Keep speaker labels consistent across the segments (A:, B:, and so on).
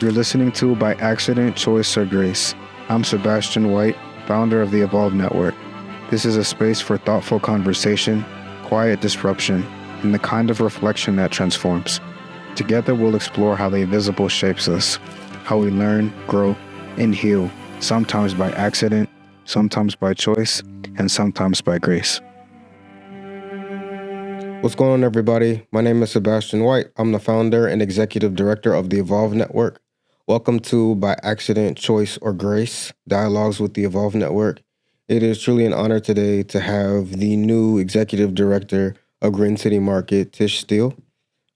A: You're listening to By Accident, Choice, or Grace. I'm Sebastian White, founder of the Evolve Network. This is a space for thoughtful conversation, quiet disruption, and the kind of reflection that transforms. Together, we'll explore how the invisible shapes us, how we learn, grow, and heal, sometimes by accident, sometimes by choice, and sometimes by grace.
B: What's going on, everybody? My name is Sebastian White. I'm the founder and executive director of the Evolve Network. Welcome to By Accident, Choice, or Grace, Dialogues with the Evolve Network. It is truly an honor today to have the new executive director of Green City Market, Tish Steele.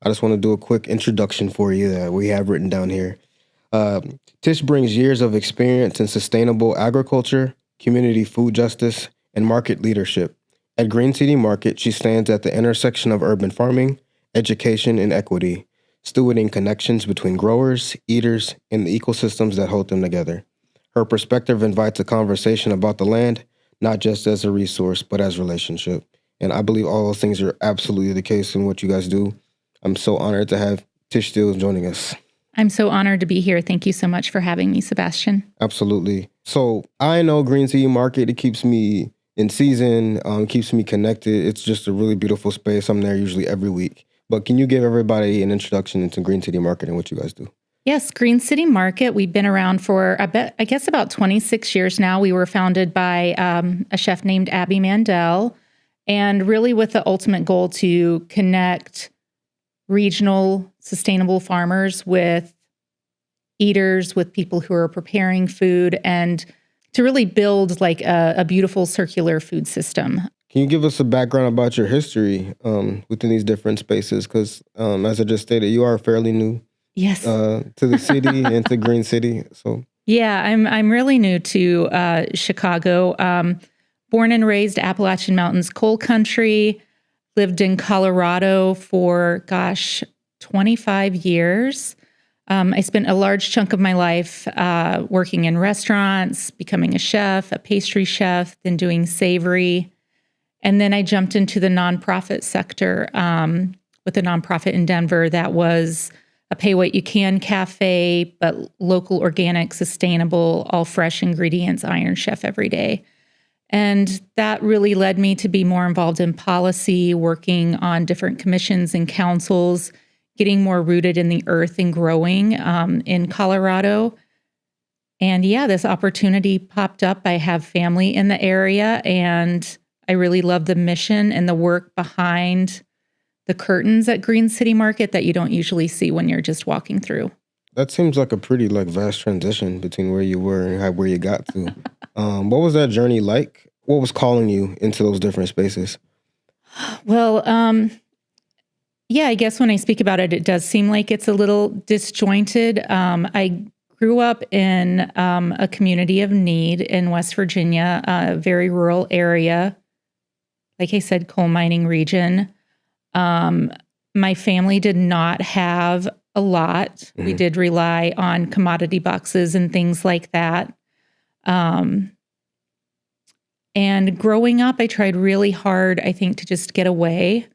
B: I just want to do a quick introduction for you that we have written down here. Tish brings years of experience in sustainable agriculture, community food justice, and market leadership. At Green City Market, she stands at the intersection of urban farming, education, and equity, stewarding connections between growers, eaters, and the ecosystems that hold them together. Her perspective invites a conversation about the land, not just as a resource, but as relationship. And I believe all those things are absolutely the case in what you guys do. I'm so honored to have Tish Steele joining us.
C: I'm so honored to be here. Thank you so much for having me, Sebastian.
B: Absolutely. So I know Green City Market, it keeps me in season, keeps me connected. It's just a really beautiful space. I'm there usually every week. But can you give everybody an introduction into Green City Market and what you guys do?
C: Yes, Green City Market. We've been around for, I guess about 26 years now. We were founded by a chef named Abby Mandel, and really with the ultimate goal to connect regional sustainable farmers with eaters, with people who are preparing food, and to really build like a beautiful circular food system.
B: Can you give us a background about your history within these different spaces? Because as I just stated, you are fairly new.
C: Yes.
B: To the city and to Green City. So
C: yeah, I'm really new to Chicago. Born and raised Appalachian Mountains coal country. Lived in Colorado for 25 years. I spent a large chunk of my life working in restaurants, becoming a chef, a pastry chef, then doing savory. And then I jumped into the nonprofit sector with a nonprofit in Denver that was a pay what you can cafe, but local, organic, sustainable, all fresh ingredients, Iron Chef every day. And that really led me to be more involved in policy, working on different commissions and councils, getting more rooted in the earth and growing in Colorado. And yeah, this opportunity popped up. I have family in the area, and I really love the mission and the work behind the curtains at Green City Market that you don't usually see when you're just walking through.
B: That seems like a pretty vast transition between where you were and where you got to. What was that journey like? What was calling you into those different spaces?
C: Well, yeah, I guess when I speak about it, it does seem like it's a little disjointed. I grew up in a community of need in West Virginia, a very rural area. Like I said, coal mining region. My family did not have a lot. Mm-hmm. We did rely on commodity boxes and things like that. And growing up, I tried really hard, I think, to just get away.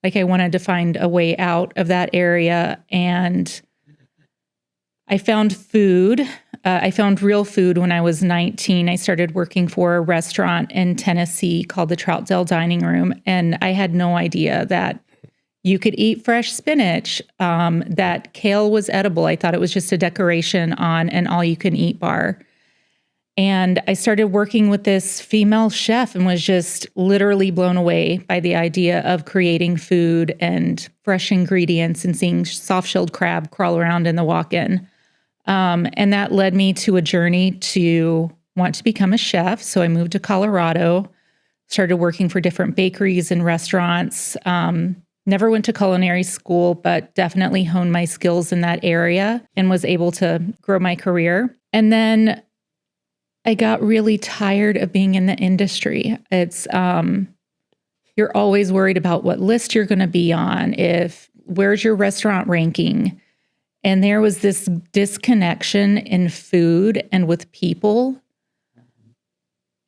C: Like I wanted to find a way out of that area. And I found food. I found real food when I was 19. I started working for a restaurant in Tennessee called the Troutdale Dining Room. And I had no idea that you could eat fresh spinach, that kale was edible. I thought it was just a decoration on an all-you-can-eat bar. And I started working with this female chef and was just literally blown away by the idea of creating food and fresh ingredients and seeing soft-shelled crab crawl around in the walk-in. And that led me to a journey to want to become a chef. So I moved to Colorado, started working for different bakeries and restaurants. Never went to culinary school, but definitely honed my skills in that area and was able to grow my career. And then I got really tired of being in the industry. It's, you're always worried about what list you're going to be on, where's your restaurant ranking. And there was this disconnection in food and with people.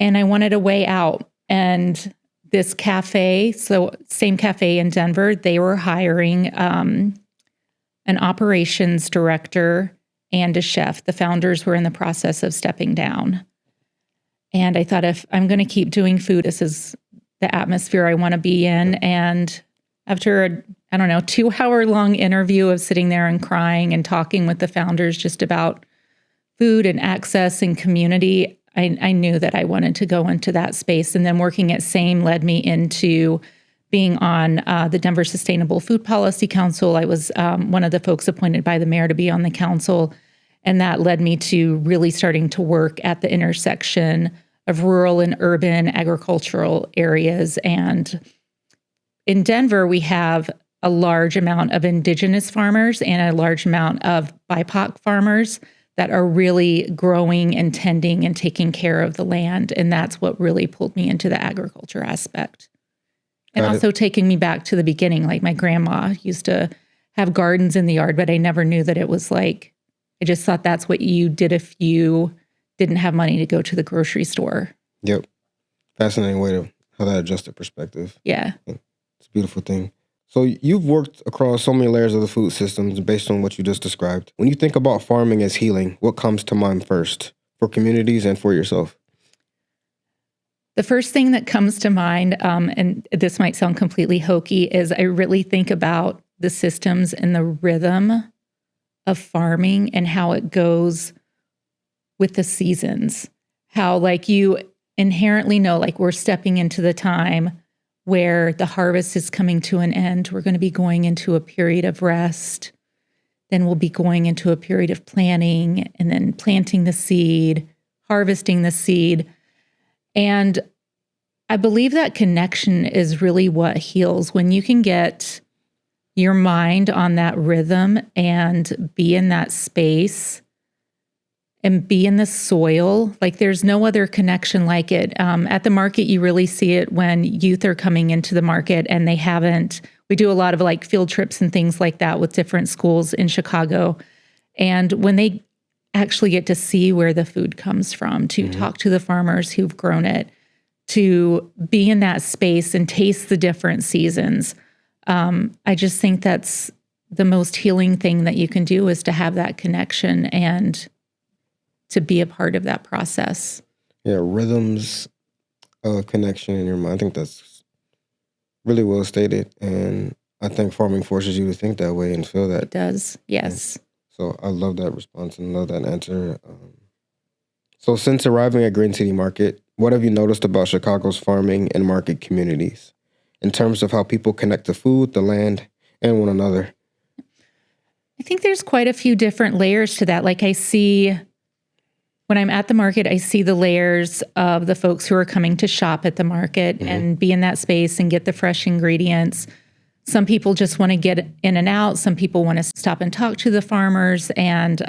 C: And I wanted a way out. And this cafe, so same cafe in Denver, they were hiring an operations director and a chef. The founders were in the process of stepping down. And I thought, if I'm going to keep doing food, this is the atmosphere I want to be in. And after a, 2-hour-long interview of sitting there and crying and talking with the founders just about food and access and community, I knew that I wanted to go into that space. And then working at SAME led me into being on the Denver Sustainable Food Policy Council. I was one of the folks appointed by the mayor to be on the council. And that led me to really starting to work at the intersection of rural and urban agricultural areas. And in Denver, we have a large amount of indigenous farmers and a large amount of BIPOC farmers that are really growing and tending and taking care of the land. And that's what really pulled me into the agriculture aspect. And also taking me back to the beginning, like my grandma used to have gardens in the yard, but I never knew that it was like, I just thought that's what you did if you didn't have money to go to the grocery store.
B: Yep. Fascinating way to how that adjusted perspective.
C: Yeah.
B: It's a beautiful thing. So you've worked across so many layers of the food systems based on what you just described. When you think about farming as healing, what comes to mind first for communities and for yourself?
C: The first thing that comes to mind, and this might sound completely hokey, is I really think about the systems and the rhythm of farming and how it goes with the seasons. How like you inherently know, like we're stepping into the time where the harvest is coming to an end. We're going to be going into a period of rest. Then we'll be going into a period of planting and then planting the seed, harvesting the seed. And I believe that connection is really what heals. When you can get your mind on that rhythm and be in that space and be in the soil, like there's no other connection like it. At the market, you really see it when youth are coming into the market and they haven't. We do a lot of like field trips and things like that with different schools in Chicago. And when they actually get to see where the food comes from, to talk to the farmers who've grown it, to be in that space and taste the different seasons. I just think that's the most healing thing that you can do, is to have that connection and to be a part of that process.
B: Yeah, rhythms of connection in your mind. I think that's really well stated. And I think farming forces you to think that way and feel that.
C: It does, yes.
B: So I love that response and love that answer. So since arriving at Green City Market, what have you noticed about Chicago's farming and market communities in terms of how people connect to food, the land, and one another?
C: I think there's quite a few different layers to that. Like I see, when I'm at the market, I see the layers of the folks who are coming to shop at the market and be in that space and get the fresh ingredients. Some people just want to get in and out. Some people want to stop and talk to the farmers and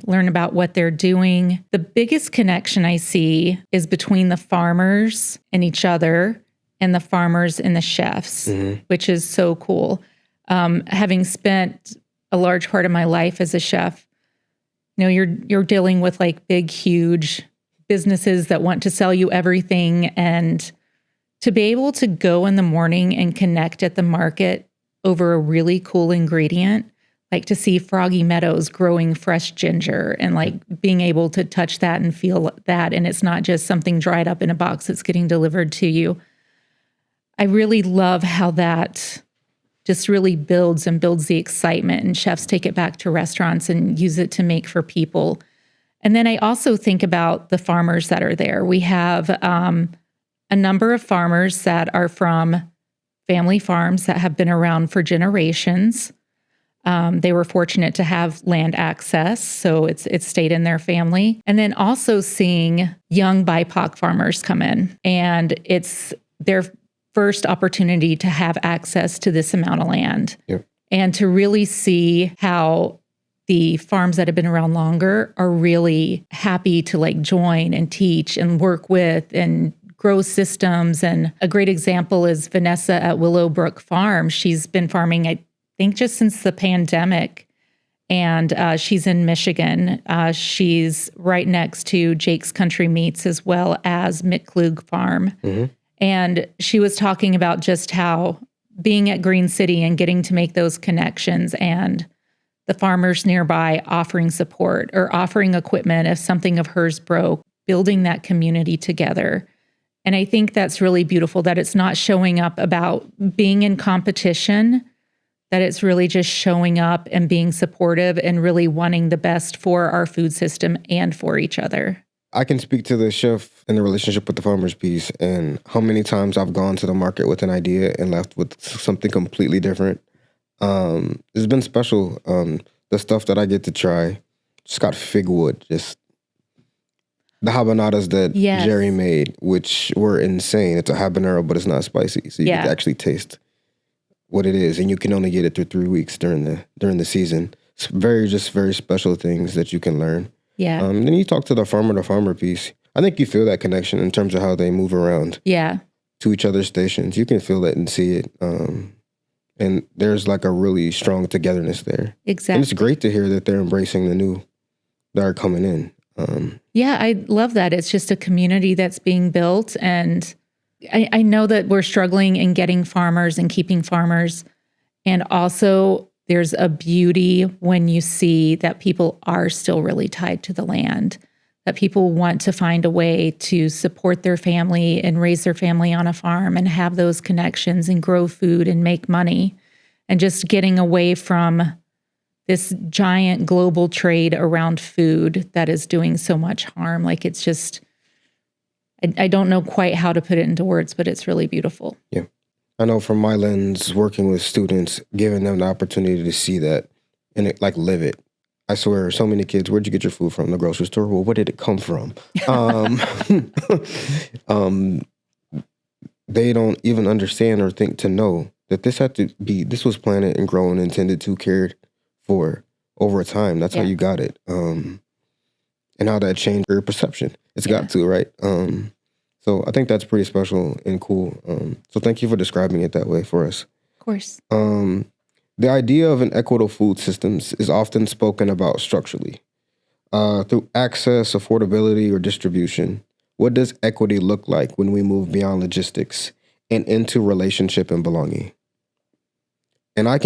C: learn about what they're doing. The biggest connection I see is between the farmers and each other and the farmers and the chefs, which is so cool. Having spent a large part of my life as a chef, you know, you're dealing with like big, huge businesses that want to sell you everything, and to be able to go in the morning and connect at the market over a really cool ingredient, like to see Froggy Meadows growing fresh ginger and like being able to touch that and feel that. And it's not just something dried up in a box that's getting delivered to you. I really love how that just really builds the excitement, and chefs take it back to restaurants and use it to make for people. And then I also think about the farmers that are there. We have a number of farmers that are from family farms that have been around for generations. They were fortunate to have land access, so it's stayed in their family. And then also seeing young BIPOC farmers come in, and it's their first opportunity to have access to this amount of land.
B: Yep.
C: And to really see how the farms that have been around longer are really happy to like join and teach and work with and grow systems. And a great example is Vanessa at Willowbrook Farm. She's been farming, I think, just since the pandemic. And she's in Michigan. She's right next to Jake's Country Meats as well as McClug Farm. And she was talking about just how being at Green City and getting to make those connections and the farmers nearby offering support or offering equipment if something of hers broke, building that community together. And I think that's really beautiful, that it's not showing up about being in competition, that it's really just showing up and being supportive and really wanting the best for our food system and for each other.
B: I can speak to the shift in the relationship with the farmers piece and how many times I've gone to the market with an idea and left with something completely different. It's been special. The stuff that I get to try, just got fig wood, just the habanadas that Jerry made, which were insane. It's a habanero, but it's not spicy, so you can actually taste what it is, and you can only get it through 3 weeks during the season. It's very special things that you can learn.
C: Yeah.
B: Then you talk to the farmer piece. I think you feel that connection in terms of how they move around.
C: Yeah.
B: To each other's stations. You can feel it and see it. And there's like a really strong togetherness there.
C: Exactly.
B: And it's great to hear that they're embracing the new that are coming in.
C: Yeah, I love that. It's just a community that's being built. And I know that we're struggling in getting farmers and keeping farmers. And also there's a beauty when you see that people are still really tied to the land, that people want to find a way to support their family and raise their family on a farm and have those connections and grow food and make money, and just getting away from this giant global trade around food that is doing so much harm. Like, it's just, I don't know quite how to put it into words, but it's really beautiful.
B: Yeah. I know from my lens, working with students, giving them the opportunity to see that and live it. I swear, so many kids, where'd you get your food from? The grocery store? Well, where did it come from? They don't even understand or think to know that this was planted and grown, intended to, cared for over time. That's how you got it. And how that changed your perception. It's got to, right? So I think that's pretty special and cool. So thank you for describing it that way for us.
C: Of course.
B: The idea of an equitable food systems is often spoken about structurally. Through access, affordability, or distribution, what does equity look like when we move beyond logistics and into relationship and belonging? And I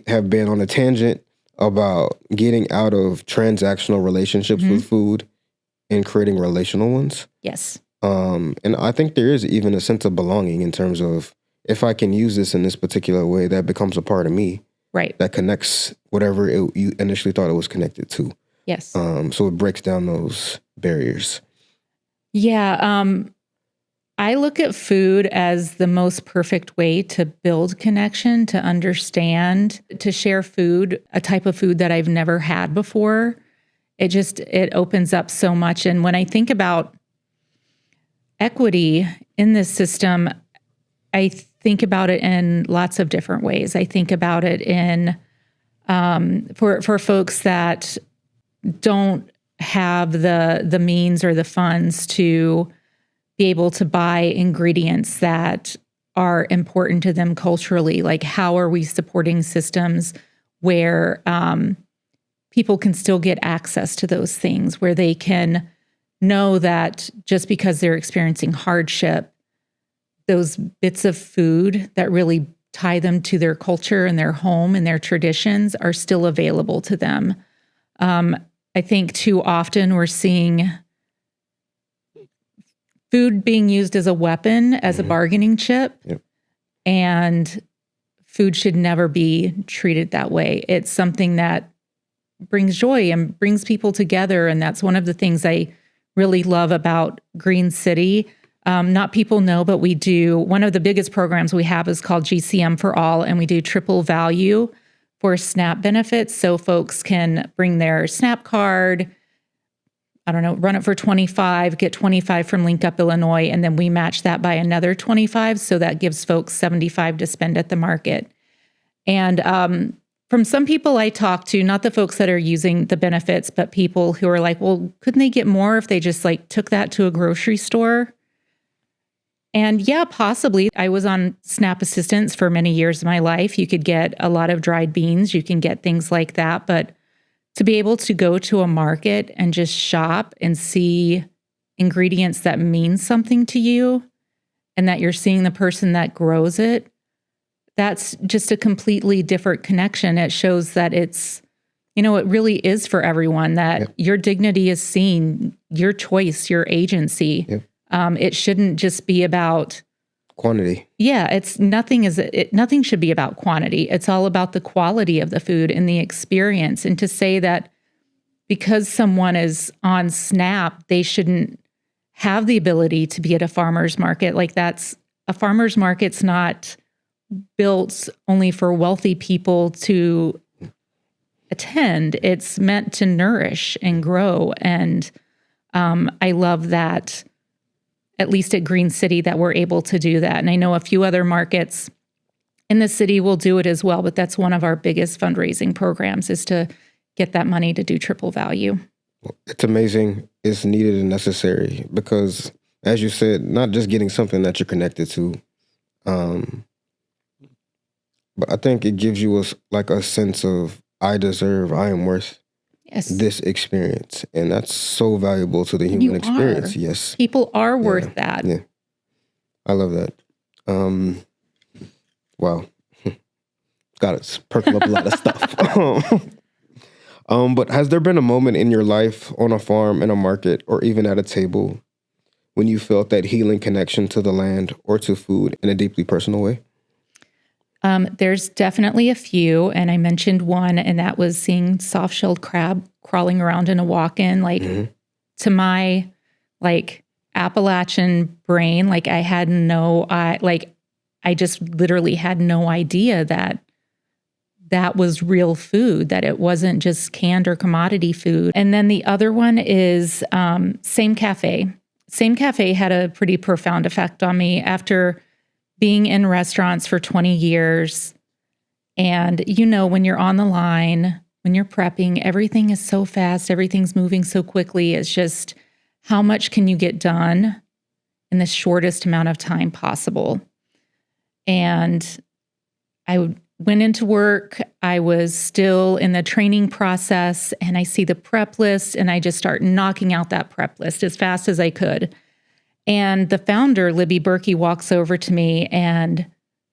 B: have been on a tangent about getting out of transactional relationships with food and creating relational ones.
C: Yes.
B: And I think there is even a sense of belonging in terms of, if I can use this in this particular way, that becomes a part of me. Right. That connects whatever you initially thought it was connected to.
C: Yes.
B: So it breaks down those barriers.
C: Yeah. I look at food as the most perfect way to build connection, to understand, to share food, a type of food that I've never had before. It opens up so much. And when I think about equity in this system, I think about it in lots of different ways. I think about it in for folks that don't have the means or the funds to be able to buy ingredients that are important to them culturally. Like, how are we supporting systems where people can still get access to those things, where they can know that just because they're experiencing hardship, those bits of food that really tie them to their culture and their home and their traditions are still available to them. I think too often we're seeing food being used as a weapon, as a bargaining chip, and food should never be treated that way. It's something that brings joy and brings people together, and that's one of the things I really love about Green City. Not people know, but we do, one of the biggest programs we have is called GCM for All, and we do triple value for SNAP benefits. So folks can bring their SNAP card, run it for 25, get 25 from Link Up Illinois, and then we match that by another 25. So that gives folks 75 to spend at the market. And from some people I talk to, not the folks that are using the benefits, but people who are like, well, couldn't they get more if they just took that to a grocery store? And yeah, possibly. I was on SNAP assistance for many years of my life. You could get a lot of dried beans. You can get things like that. But to be able to go to a market and just shop and see ingredients that mean something to you and that you're seeing the person that grows it, that's just a completely different connection. It shows that it's, it really is for everyone, that your dignity is seen, your choice, your agency. It shouldn't just be about
B: quantity.
C: Yeah, nothing should be about quantity. It's all about the quality of the food and the experience. And to say that because someone is on SNAP, they shouldn't have the ability to be at a farmer's market, a farmer's market's not built only for wealthy people to attend. It's meant to nourish and grow. And I love that, at least at Green City, that we're able to do that. And I know a few other markets in the city will do it as well, but that's one of our biggest fundraising programs, is to get that money to do Triple Value.
B: It's amazing. It's needed and necessary because, as you said, not just getting something that you're connected to, but I think it gives you a sense of, I deserve, I am worth this experience. And that's so valuable to the human experience. Yes.
C: People are worth that.
B: Yeah. I love that. Wow. Got to perk up a lot of stuff. But has there been a moment in your life on a farm, in a market, or even at a table when you felt that healing connection to the land or to food in a deeply personal way?
C: There's definitely a few, and I mentioned one, and that was seeing soft-shelled crab crawling around in a walk-in. To my Appalachian brain, I just literally had no idea that was real food, that it wasn't just canned or commodity food. And then the other one is Same Cafe. Same Cafe had a pretty profound effect on me after being in restaurants for 20 years. And when you're on the line, when you're prepping, everything is so fast, everything's moving so quickly. It's just, how much can you get done in the shortest amount of time possible? And I went into work. I was still in the training process, and I see the prep list, and I just start knocking out that prep list as fast as I could. And the founder, Libby Berkey, walks over to me and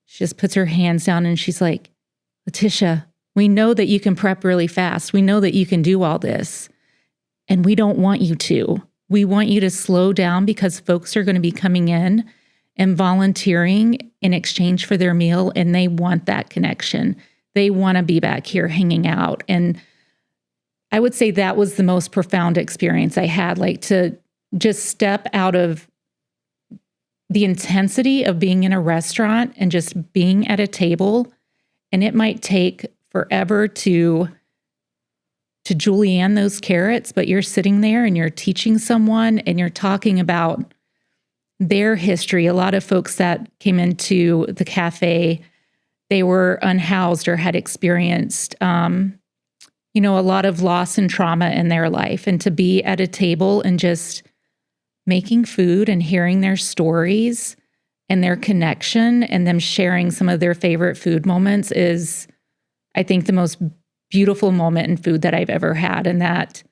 C: she just puts her hands down and she's like, Letisha, we know that you can prep really fast. We know that you can do all this. And we don't want you to. We want you to slow down because folks are going to be coming in and volunteering in exchange for their meal, and they want that connection. They want to be back here hanging out. And I would say that was the most profound experience I had, to just step out of the intensity of being in a restaurant and just being at a table. And it might take forever to julienne those carrots, but you're sitting there and you're teaching someone and you're talking about their history. A lot of folks that came into the cafe, they were unhoused or had experienced, a lot of loss and trauma in their life. And to be at a table and just making food and hearing their stories and their connection and them sharing some of their favorite food moments is, I think, the most beautiful moment in food that I've ever had. And that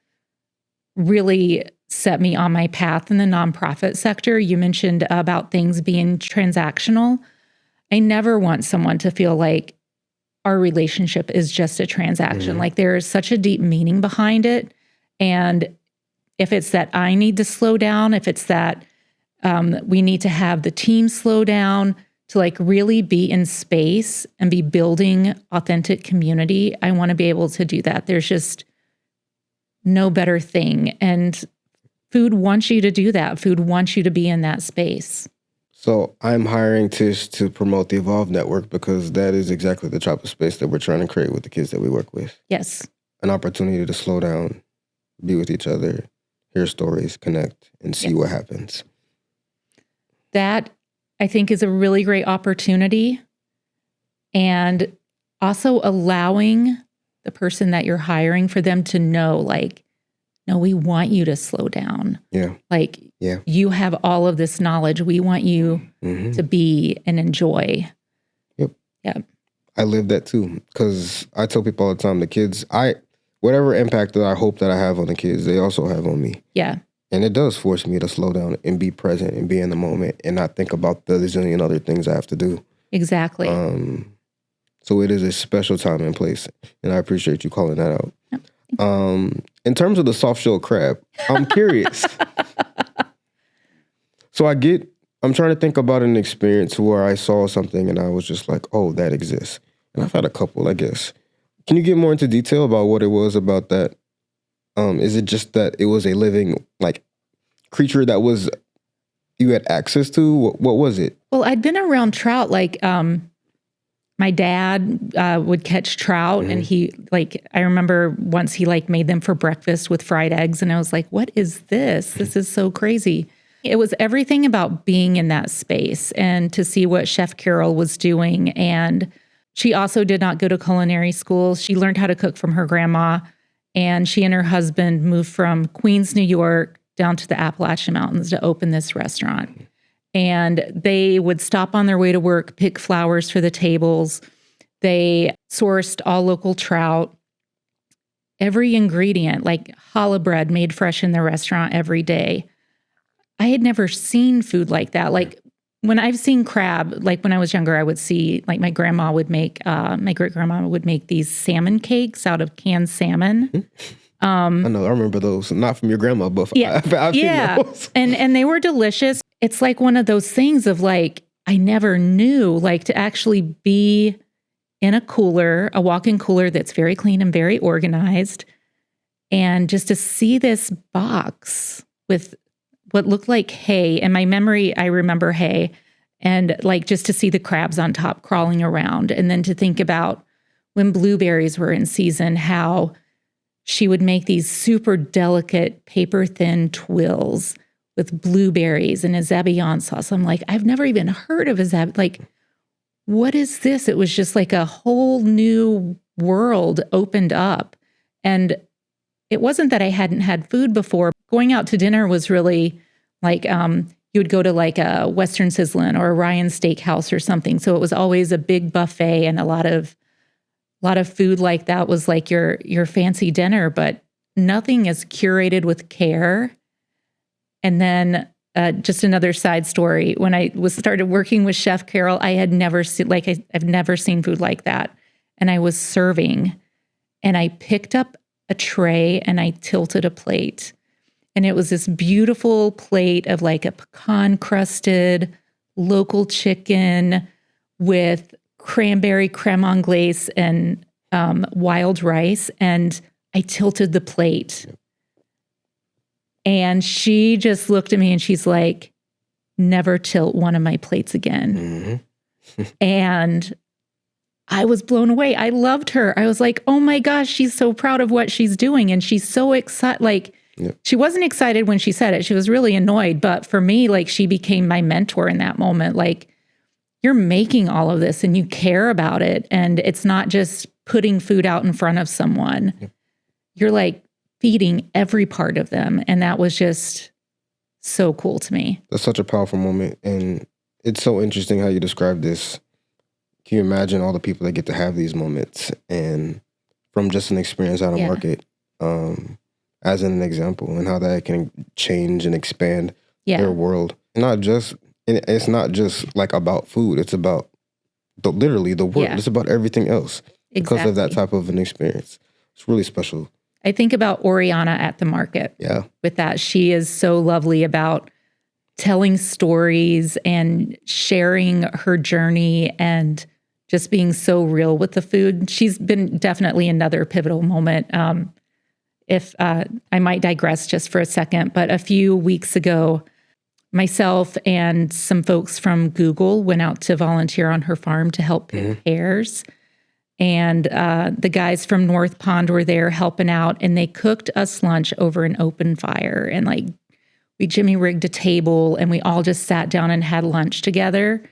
C: really set me on my path in the nonprofit sector. You mentioned about things being transactional. I never want someone to feel like our relationship is just a transaction. There is such a deep meaning behind it. And if it's that I need to slow down, if it's that we need to have the team slow down to really be in space and be building authentic community, I want to be able to do that. There's just no better thing. And food wants you to do that. Food wants you to be in that space.
B: So I'm hiring Tish to promote the Evolve Network because that is exactly the type of space that we're trying to create with the kids that we work with.
C: Yes.
B: An opportunity to slow down, be with each other, hear stories, connect, and see what happens.
C: That, I think, is a really great opportunity. And also allowing the person that you're hiring for them to know, no, we want you to slow down.
B: Yeah.
C: You have all of this knowledge. We want you to be and enjoy.
B: Yep.
C: Yeah.
B: I live that too. Because I tell people all the time, the kids, whatever impact that I hope that I have on the kids, they also have on me.
C: Yeah.
B: And it does force me to slow down and be present and be in the moment and not think about the zillion other things I have to do.
C: Exactly.
B: So it is a special time and place, and I appreciate you calling that out.
C: Yep.
B: In terms of the soft-shelled crab, I'm curious. So I'm trying to think about an experience where I saw something and I was just like, oh, that exists. And I've had a couple, I guess. Can you get more into detail about what it was about that? Is it just that it was a living, like, creature that you had access to? What was it?
C: Well, I'd been around trout, like, my dad would catch trout, and I remember once he made them for breakfast with fried eggs, and I was like, what is this? This is so crazy. It was everything about being in that space and to see what Chef Carol was doing. And she also did not go to culinary school. She learned how to cook from her grandma, and she and her husband moved from Queens, New York, down to the Appalachian Mountains to open this restaurant. And they would stop on their way to work, pick flowers for the tables. They sourced all local trout. Every ingredient, like challah bread made fresh in the restaurant every day. I had never seen food like that. Like when I've seen crab, like when I was younger, I would see, like my grandma would make, my great-grandma would make these salmon cakes out of canned salmon.
B: I know, I remember those. Not from your grandma, but I've seen those.
C: And they were delicious. It's like one of those things of like, I never knew, like to actually be in a walk-in cooler that's very clean and very organized. And just to see this box with what looked like hay. In my memory, I remember hay. And like just to see the crabs on top crawling around. And then to think about when blueberries were in season, how she would make these super delicate paper-thin twills with blueberries and a Zebbion sauce. I'm like, I've never even heard of a Zeb. Like, what is this? It was just like a whole new world opened up. And it wasn't that I hadn't had food before. Going out to dinner was really like, you would go to like a Western Sizzlin or a Ryan Steakhouse or something. So it was always a big buffet, and a lot of food like that was like your fancy dinner, but nothing is curated with care. And then just another side story, when I started working with Chef Carol, I had never seen, I've never seen food like that. And I was serving, and I picked up a tray and I tilted a plate. And it was this beautiful plate of like a pecan crusted local chicken with cranberry creme anglaise and wild rice. And I tilted the plate. And she just looked at me and she's like, never tilt one of my plates again. And I was blown away. I loved her. I was like, oh my gosh, she's so proud of what she's doing. And she's so excited. Like, she wasn't excited when she said it. She was really annoyed. But for me, like, she became my mentor in that moment. Like, you're making all of this and you care about it. And it's not just putting food out in front of someone. You're like feeding every part of them. And that was just so cool to me.
B: That's such a powerful moment. And it's so interesting how you describe this. Can you imagine all the people that get to have these moments, and from just an experience out of market, as an example, and how that can change and expand their world. It's not just like about food. It's about literally the world. It's about everything else because of that type of an experience. It's really special.
C: I think about Oriana at the market. With that, she is so lovely about telling stories and sharing her journey and just being so real with the food. She's been definitely another pivotal moment. If I might digress just for a second, but a few weeks ago, myself and some folks from Google went out to volunteer on her farm to help pick pears. And the guys from North Pond were there helping out, and they cooked us lunch over an open fire. And like, we Jimmy rigged a table, and we all just sat down and had lunch together.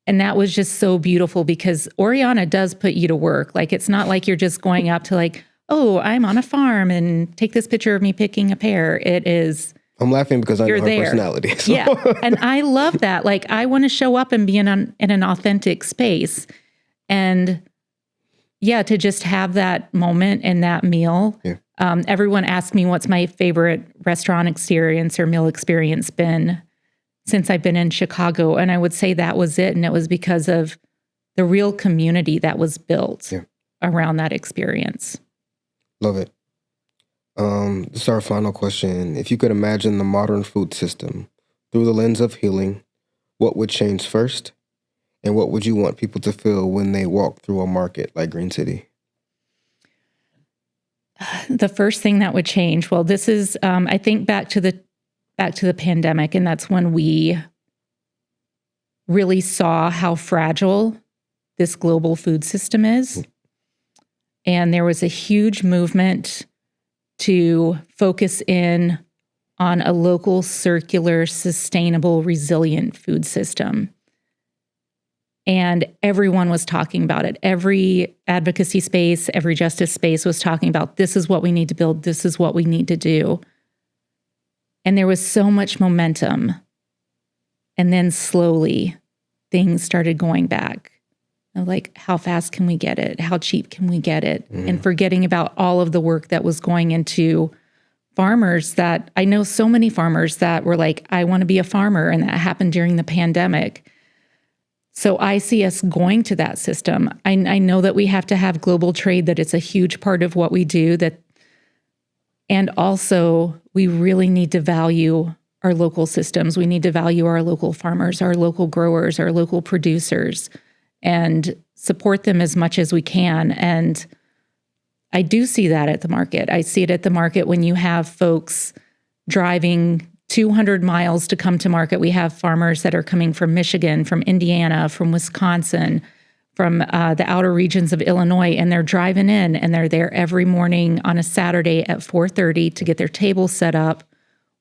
C: And that was just so beautiful, because Oriana does put you to work. Like, it's not like you're just going up to like, oh, I'm on a farm and take this picture of me picking a pear. It is...
B: I'm laughing because I know her personality. So.
C: Yeah, and I love that. Like, I want to show up and be in an authentic space. And yeah, to just have that moment and that meal. Everyone asked me what's my favorite restaurant experience or meal experience been since I've been in Chicago. And I would say that was it. And it was because of the real community that was built
B: Yeah.
C: around that experience.
B: Love it. This is our final question. If you could imagine the modern food system through the lens of healing, what would change first? And what would you want people to feel when they walk through a market like Green City?
C: The first thing that would change, well, this is, I think back to the pandemic, and that's when we really saw how fragile this global food system is. And there was a huge movement to focus in on a local, circular, sustainable, resilient food system. And everyone was talking about it. Every advocacy space, every justice space was talking about, this is what we need to build, this is what we need to do. And there was so much momentum. And then slowly, things started going back. Like, how fast can we get it? How cheap can we get it? And forgetting about all of the work that was going into farmers that, I know so many farmers that were like, I want to be a farmer. And that happened during the pandemic. So I see us going to that system. I know that we have to have global trade, that it's a huge part of what we do, and also we really need to value our local systems. We need to value our local farmers, our local growers, our local producers, and support them as much as we can. And I do see that at the market. I see it at the market when you have folks driving 200 miles to come to market. We have farmers that are coming from Michigan, from Indiana, from Wisconsin, from the outer regions of Illinois, and they're driving in, and they're there every morning on a Saturday at 4:30 to get their table set up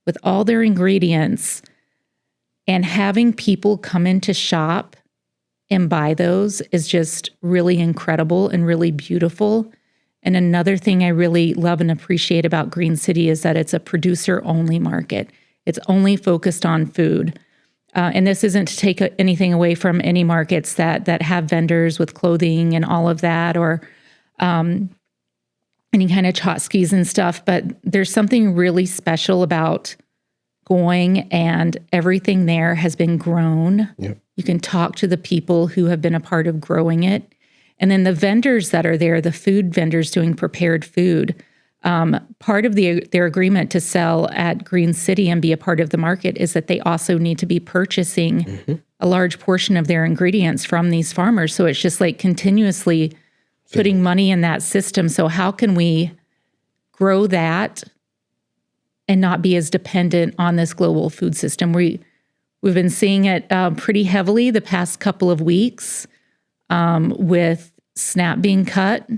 C: with all their ingredients. And having people come in to shop and buy those is just really incredible and really beautiful. And another thing I really love and appreciate about Green City is that it's a producer-only market. It's only focused on food. And this isn't to take anything away from any markets that have vendors with clothing and all of that, or any kind of tchotchkes and stuff. But there's something really special about going, and everything there has been grown.
B: Yep.
C: You can talk to the people who have been a part of growing it. And then the vendors that are there, the food vendors doing prepared food, part of their agreement to sell at Green City and be a part of the market is that they also need to be purchasing a large portion of their ingredients from these farmers. So it's just like continuously putting money in that system. So how can we grow that and not be as dependent on this global food system? We've been seeing it pretty heavily the past couple of weeks with SNAP being cut,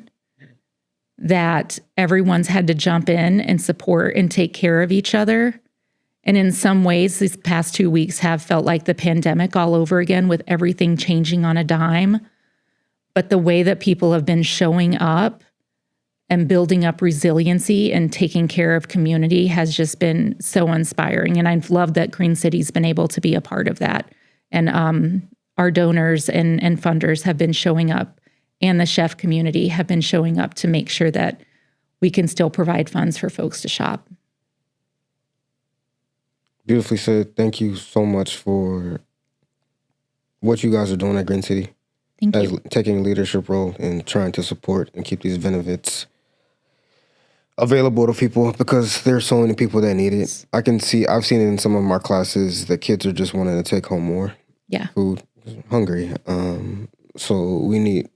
C: that everyone's had to jump in and support and take care of each other. And in some ways, these past 2 weeks have felt like the pandemic all over again, with everything changing on a dime. But the way that people have been showing up and building up resiliency and taking care of community has just been so inspiring. And I've loved that Green City's been able to be a part of that. And our donors and funders have been showing up, and the chef community have been showing up to make sure that we can still provide funds for folks to shop.
B: Beautifully said. Thank you so much for what you guys are doing at Green City.
C: Thank you.
B: Taking a leadership role and trying to support and keep these benefits available to people, because there's so many people that need it. I've seen it in some of my classes that kids are just wanting to take home more food, hungry. So we need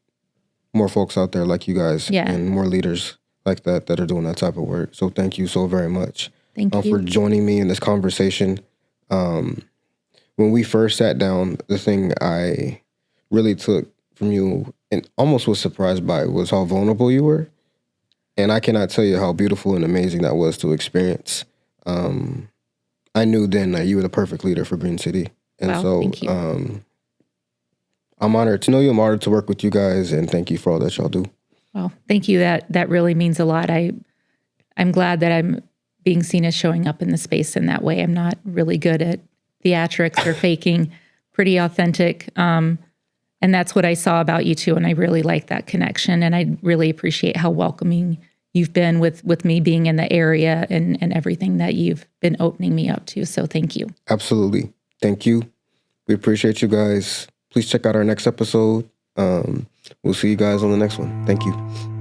B: more folks out there like you guys, and more leaders like that are doing that type of work. So thank you so very much.
C: Thank you
B: for joining me in this conversation. When we first sat down, the thing I really took from you and almost was surprised by was how vulnerable you were. And I cannot tell you how beautiful and amazing that was to experience. I knew then that you were the perfect leader for Green City. And
C: thank you.
B: I'm honored to know you. I'm honored to work with you guys, and thank you for all that y'all do.
C: Well, thank you. That really means a lot. I'm glad that I'm being seen as showing up in the space in that way. I'm not really good at theatrics or faking, pretty authentic. And that's what I saw about you too. And I really like that connection. And I really appreciate how welcoming you've been with me being in the area and everything that you've been opening me up to. So thank you.
B: Absolutely. Thank you. We appreciate you guys. Please check out our next episode. We'll see you guys on the next one. Thank you.